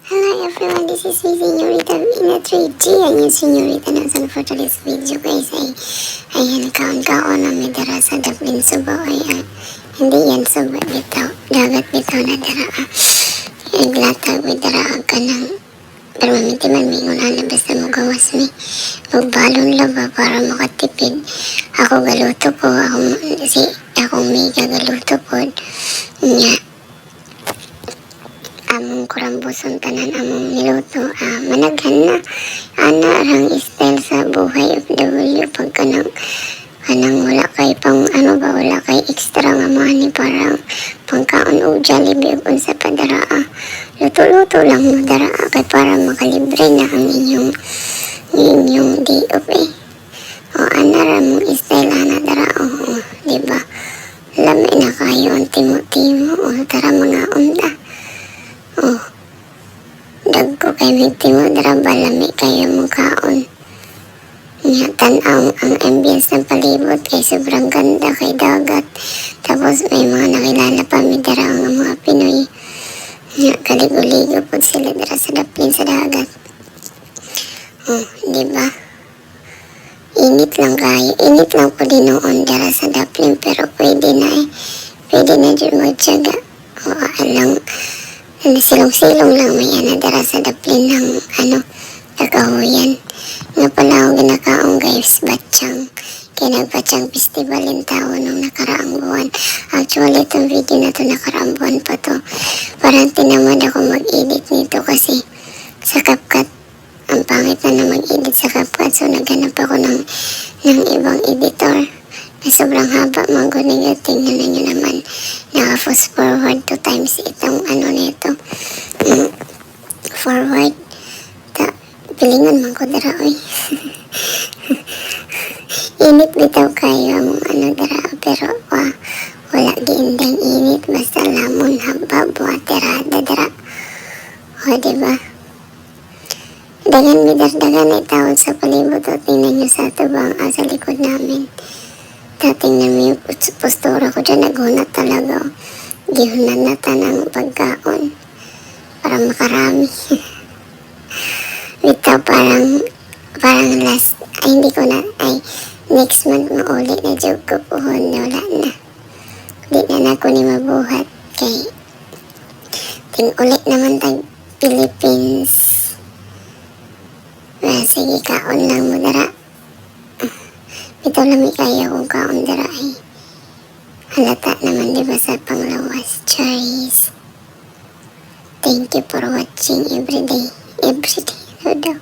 Hello everyone, this is me, Senorita Vina 3G. And yung Senorita nasan for today's video guys ay nakaon-kaon na may dara sa Dublin Subo ay hindi yan subo bitaw, dagat bitaw na dara iglatag with dara ka ng pero maminti man mingunan na basta magawas mi magbalon laba para makatipid ako galuto po akong may gagaluto po nga among kurambuson tanan among niluto managhan na ana rang style sa buhay OFW pag kanang wala kay pang wala kay extra nga money parang pangkaon o Jollibee o unsa pa dara luto-luto lang mo dara kay para makalibre na ang inyong day off ana ra mong style ana dara diba lami na kayo ang timo-timo tara mga unda dagko kay mitimo dara balami kayo mong kaon nga tan-aw ang ambience ng palibot kay sobrang ganda kay dagat tapos may mga nakilala pa mi dara ang mga Pinoy nga kaligo-ligo po sila dara sa Dublin sa dagat diba init lang po din noon dara sa Dublin pero pwede na dyan magtyaga alang silong-silong lang may dara sa Dublin ng kakahuyan nga pala ako ginakaong guys batsyang kinagbatsyang festival in tao nung nakaraang buwan. Actually itong video na to nakaraang buwan pa to parang tinamad ako mag-edit nito kasi sa CapCut ang pangit na mag-edit sa CapCut so naghanap ako ng ibang editor na sobrang haba manggunin tingnan nyo naman naka-fast forward 2 times itong nito forward pilingan man ko dara oy init bitaw kayo ang dara pero wala giindang init basta lamon habab waterada dara diba dagan ay tawon sa palibot tingnan nyo sa tubang sa likod namin tingnan mo yung postura ko dyan naghunat talaga gihunat na tanang pagkaon para makarami bitaw parang last hindi ko na next month maulit na joke ko puhon wala na di na ako ni mabuhat kay ting ulit naman tag Philippines sige kaon lang mo dara bitaw lami kaya kung kaon dara halata naman diba sa panglawas cherries thank you for watching everyday daw.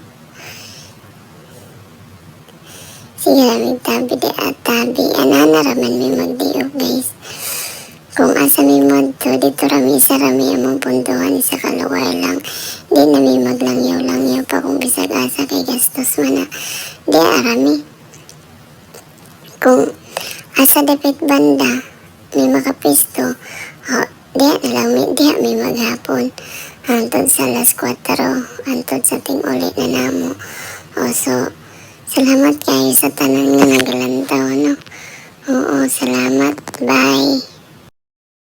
Sige namin tabi di at tabi. Ananaraman may mag-day guys. Kung asa may mod to, dito rami isa rami among puntuhan sa kaluwar lang. Di na may maglangyaw-langyaw pa kung bisag asa kay gastos man na. Di arami. Kung asa dapit banda, may makapisto, di may maghapon. Antod sa alas 4, antod sa ting ulit na namo. So, salamat kayo sa tanan nga nagalantaw, no? Oo, salamat. Bye.